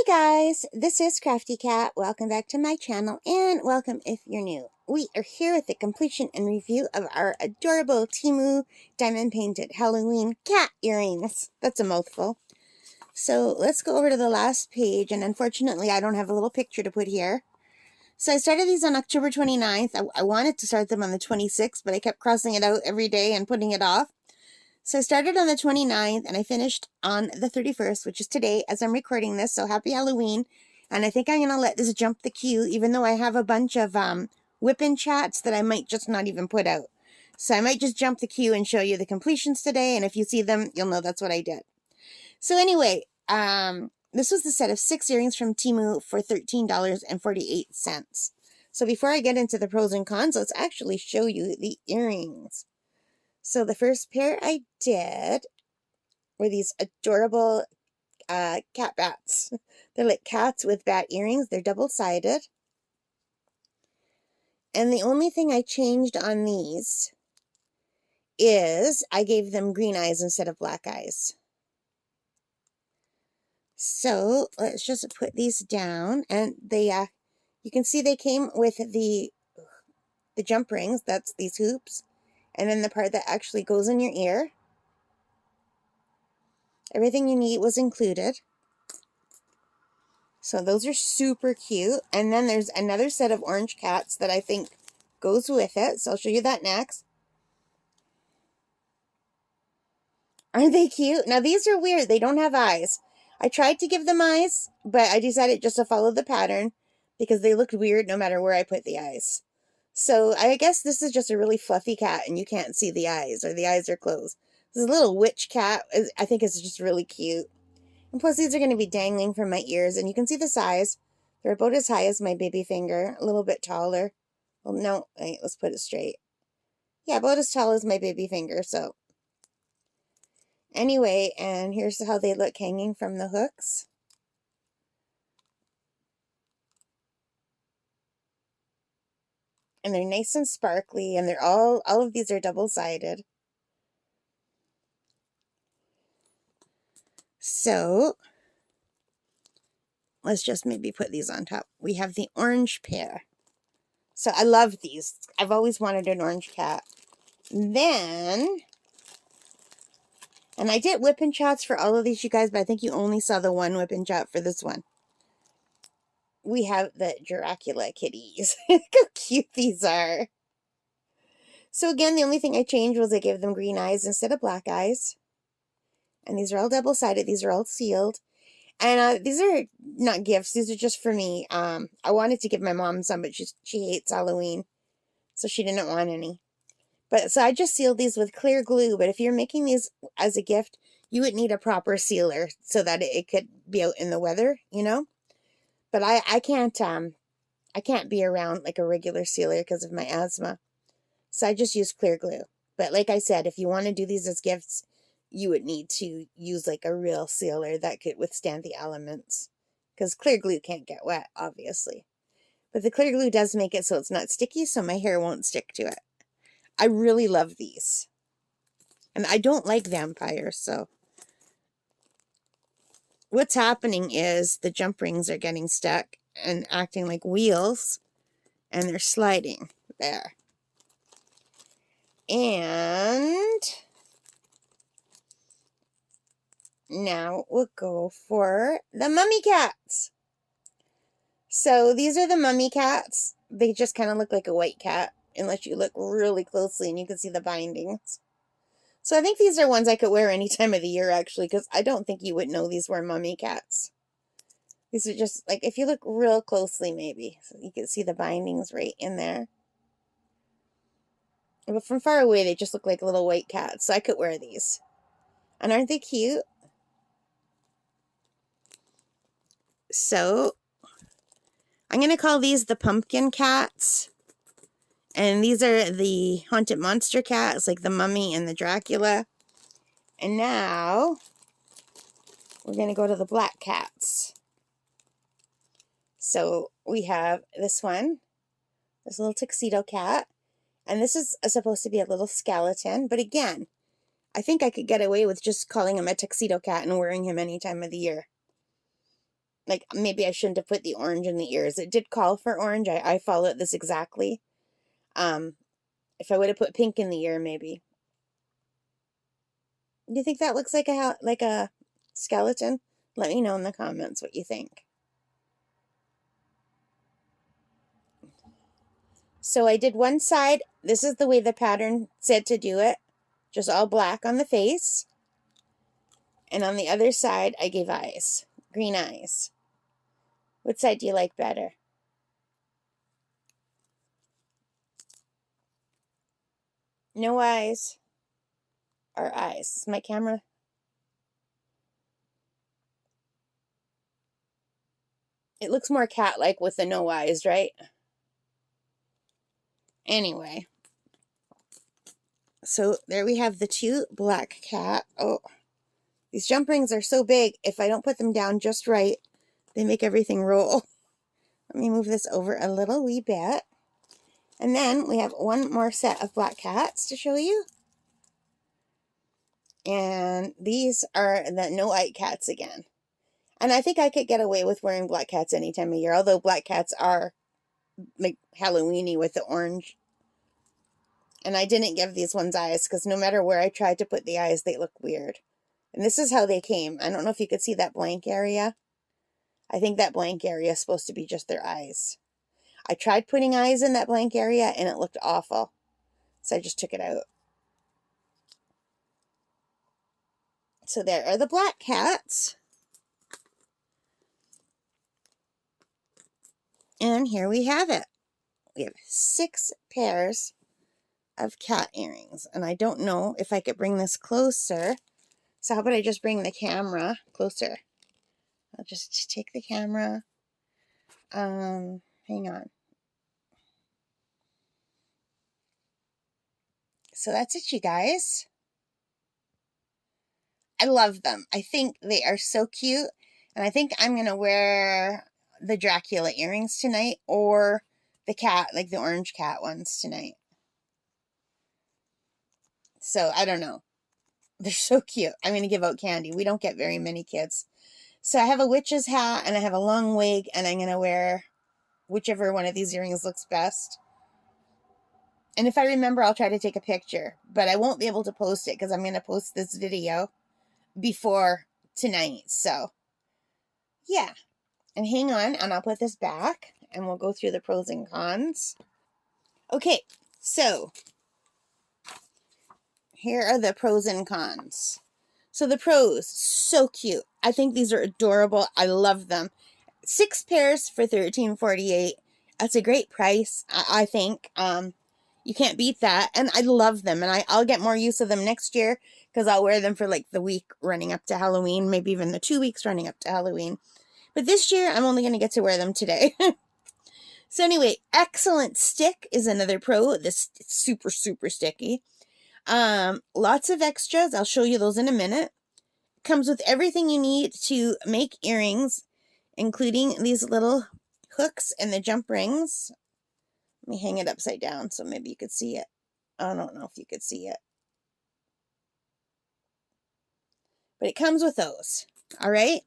guys, this is Crafty Cat. Welcome back to my channel and welcome if you're new. We are here with the completion and review of our adorable Temu diamond painted Halloween cat earrings. That's a mouthful. So let's go over to the last page, and unfortunately I don't have a little picture to put here. So I started these on October 29th. I wanted to start them on the 26th, but I kept crossing it out every day and putting it off. So I started on the 29th and I finished on the 31st, which is today as I'm recording this. So happy Halloween. And I think I'm going to let this jump the queue, even though I have a bunch of whip-in chats that I might just not even put out. So I might just jump the queue and show you the completions today. And if you see them, you'll know that's what I did. So anyway, this was the set of 6 earrings from Temu for $13.48. So before I get into the pros and cons, let's actually show you the earrings. So the first pair I did were these adorable cat bats. They're like cats with bat earrings. They're double-sided. And the only thing I changed on these is I gave them green eyes instead of black eyes. So let's just put these down. And they, you can see they came with the jump rings. That's these hoops. And then the part that actually goes in your ear. Everything you need was included. So those are super cute. And then there's another set of orange cats that I think goes with it. So I'll show you that next. Aren't they cute? Now these are weird. They don't have eyes. I tried to give them eyes, but I decided just to follow the pattern because they looked weird no matter where I put the eyes. So I guess this is just a really fluffy cat and you can't see the eyes, or the eyes are closed. This little witch cat, I think, is just really cute. And plus these are going to be dangling from my ears, and you can see the size. They're about as high as my baby finger, a little bit taller. Well, no, wait, let's put it straight. Yeah, about as tall as my baby finger, so. Anyway, and here's how they look hanging from the hooks. And they're nice and sparkly, and they're all of these are double-sided. So, let's just maybe put these on top. We have the orange pair. So I love these. I've always wanted an orange cat. Then, and I did whip-in chats for all of these, you guys, but I think you only saw the one whip-in chat for this one. We have the Dracula kitties. Look how cute these are. So again, the only thing I changed was I gave them green eyes instead of black eyes. And these are all double-sided. These are all sealed. And these are not gifts. These are just for me. I wanted to give my mom some, but she hates Halloween. So she didn't want any. But so I just sealed these with clear glue. But if you're making these as a gift, you would need a proper sealer so that it could be out in the weather, you know. But I can't be around like a regular sealer because of my asthma. So I just use clear glue. But like I said, if you want to do these as gifts, you would need to use like a real sealer that could withstand the elements. Because clear glue can't get wet, obviously. But the clear glue does make it so it's not sticky, so my hair won't stick to it. I really love these. And I don't like vampires, so. What's happening is the jump rings are getting stuck and acting like wheels. And they're sliding there. And now we'll go for the mummy cats. So these are the mummy cats. They just kind of look like a white cat, unless you look really closely and you can see the bindings. So I think these are ones I could wear any time of the year, actually, because I don't think you would know these were mummy cats. These are just, like, if you look real closely, maybe, so you can see the bindings right in there. But from far away, they just look like little white cats, so I could wear these. And aren't they cute? So, I'm going to call these the pumpkin cats. And these are the haunted monster cats, like the mummy and the Dracula. And now, we're going to go to the black cats. So, we have this one, this little tuxedo cat. And this is supposed to be a little skeleton. But again, I think I could get away with just calling him a tuxedo cat and wearing him any time of the year. Like, maybe I shouldn't have put the orange in the ears. It did call for orange. I followed this exactly. If I would have put pink in the ear, maybe. Do you think that looks like a skeleton? Let me know in the comments what you think. So I did one side. This is the way the pattern said to do it. Just all black on the face. And on the other side, I gave eyes. Green eyes. What side do you like better? No eyes or eyes? Is my camera? It looks more cat-like with the no eyes, right? Anyway. So there we have the two black cat. Oh, these jump rings are so big. If I don't put them down just right, they make everything roll. Let me move this over a little wee bit. And then we have one more set of black cats to show you. And these are the no-eye cats again. And I think I could get away with wearing black cats any time of year, although black cats are like Halloween-y with the orange. And I didn't give these ones eyes because no matter where I tried to put the eyes, they look weird. And this is how they came. I don't know if you could see that blank area. I think that blank area is supposed to be just their eyes. I tried putting eyes in that blank area and it looked awful. So I just took it out. So there are the black cats. And here we have it. We have 6 pairs of cat earrings. And I don't know if I could bring this closer. So how about I just bring the camera closer? I'll just take the camera. Hang on. So that's it, you guys. I love them. I think they are so cute. And I think I'm going to wear the Dracula earrings tonight or the cat, like the orange cat ones tonight. So I don't know. They're so cute. I'm going to give out candy. We don't get very many kids. So I have a witch's hat and I have a long wig and I'm going to wear whichever one of these earrings looks best. And if I remember, I'll try to take a picture. But I won't be able to post it because I'm going to post this video before tonight. So, yeah. And hang on, and I'll put this back, and we'll go through the pros and cons. Okay, so here are the pros and cons. So the pros, so cute. I think these are adorable. I love them. 6 pairs for $13.48. That's a great price, I think. You can't beat that. And I love them. And I'll get more use of them next year because I'll wear them for like the week running up to Halloween, maybe even the 2 weeks running up to Halloween. But this year, I'm only going to get to wear them today. So anyway, excellent stick is another pro. This is super, super sticky. Lots of extras. I'll show you those in a minute. Comes with everything you need to make earrings, including these little hooks and the jump rings. Let me hang it upside down so maybe you could see it. I don't know if you could see it. But it comes with those. All right?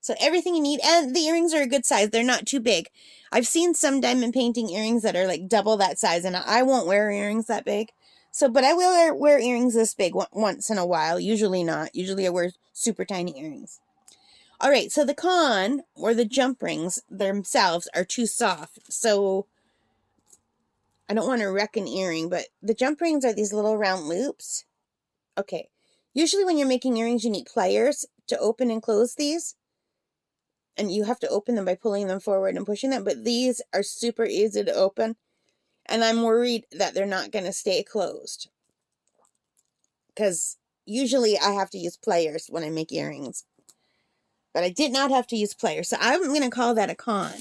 So everything you need, and the earrings are a good size. They're not too big. I've seen some diamond painting earrings that are like double that size, and I won't wear earrings that big. So, but I will wear earrings this big once in a while. Usually not. Usually I wear super tiny earrings. All right, so the con, or the jump rings themselves, are too soft. So I don't want to wreck an earring, but the jump rings are these little round loops. Okay, usually when you're making earrings, you need pliers to open and close these. And you have to open them by pulling them forward and pushing them. But these are super easy to open. And I'm worried that they're not going to stay closed. Because usually I have to use pliers when I make earrings. But I did not have to use pliers. So I'm going to call that a con.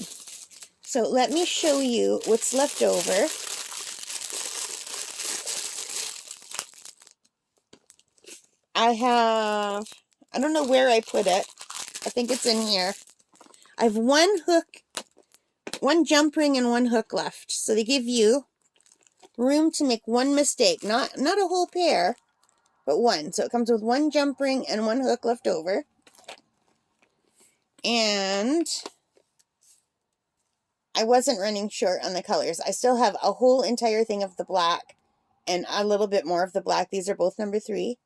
So let me show you what's left over. I don't know where I put it. I think it's in here. I have one hook, one jump ring, and one hook left. So they give you room to make one mistake. Not a whole pair, but one. So it comes with one jump ring and one hook left over. And I wasn't running short on the colors. I still have a whole entire thing of the black and a little bit more of the black. These are both number 3.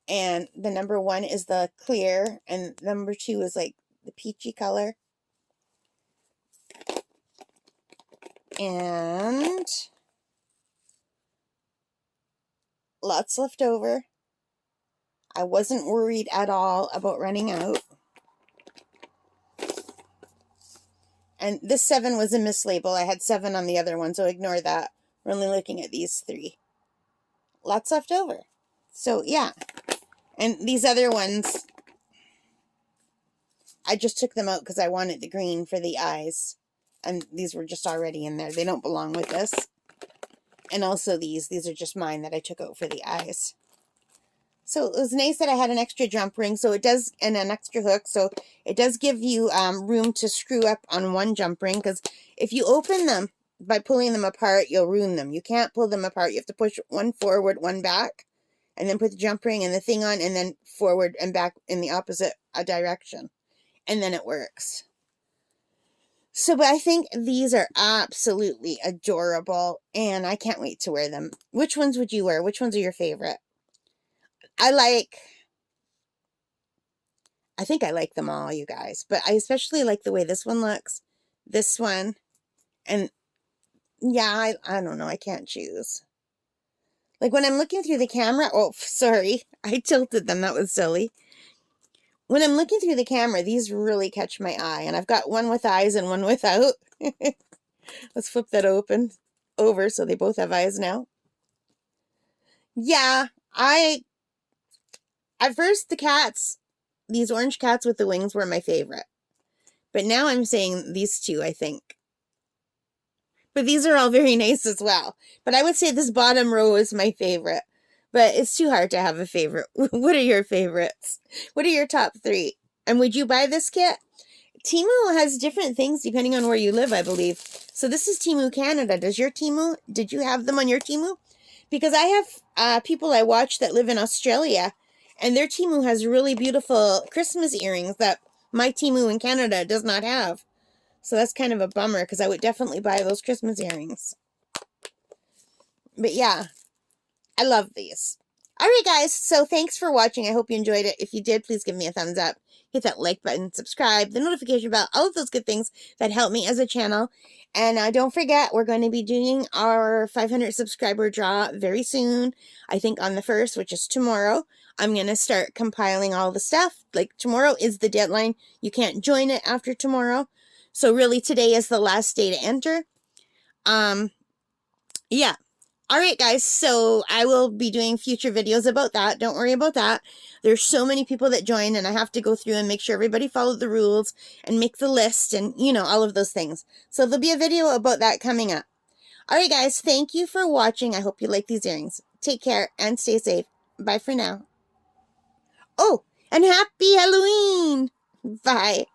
And the number 1 is the clear, and number 2 is like the peachy color. And lots left over. I wasn't worried at all about running out. And this 7 was a mislabel. I had 7 on the other one, so ignore that. We're only looking at these 3. Lots left over. So, yeah. And these other ones, I just took them out because I wanted the green for the eyes. And these were just already in there. They don't belong with this. And also these are just mine that I took out for the eyes. So it was nice that I had an extra jump ring, so it does, and an extra hook, so it does give you room to screw up on one jump ring, because if you open them by pulling them apart, you'll ruin them. You can't pull them apart. You have to push one forward, one back, and then put the jump ring and the thing on, and then forward and back in the opposite direction. And then it works. So, but I think these are absolutely adorable, and I can't wait to wear them. Which ones would you wear? Which ones are your favorite? I think I like them all, you guys, but I especially like the way this one looks, this one, and yeah, I don't know, I can't choose. Like when I'm looking through the camera, oh, sorry, I tilted them, that was silly. When I'm looking through the camera, these really catch my eye, and I've got one with eyes and one without. Let's flip that over so they both have eyes now. Yeah, at first the cats, these orange cats with the wings were my favorite. But now I'm saying these two, I think. But these are all very nice as well. But I would say this bottom row is my favorite. But it's too hard to have a favorite. What are your favorites? What are your top 3? And would you buy this kit? Temu has different things depending on where you live, I believe. So this is Temu Canada. Did you have them on your Temu? Because I have people I watch that live in Australia, and their Temu has really beautiful Christmas earrings that my Temu in Canada does not have. So that's kind of a bummer, because I would definitely buy those Christmas earrings. But yeah, I love these. Alright guys, so thanks for watching. I hope you enjoyed it. If you did, please give me a thumbs up. Hit that like button, subscribe, the notification bell, all of those good things that help me as a channel. And don't forget, we're going to be doing our 500 subscriber draw very soon. I think on the 1st, which is tomorrow. I'm going to start compiling all the stuff. Like, tomorrow is the deadline. You can't join it after tomorrow. So really, today is the last day to enter. Yeah. Alright guys, so I will be doing future videos about that. Don't worry about that. There's so many people that join, and I have to go through and make sure everybody followed the rules and make the list and, you know, all of those things. So there'll be a video about that coming up. Alright guys, thank you for watching. I hope you like these earrings. Take care and stay safe. Bye for now. Oh, and happy Halloween! Bye.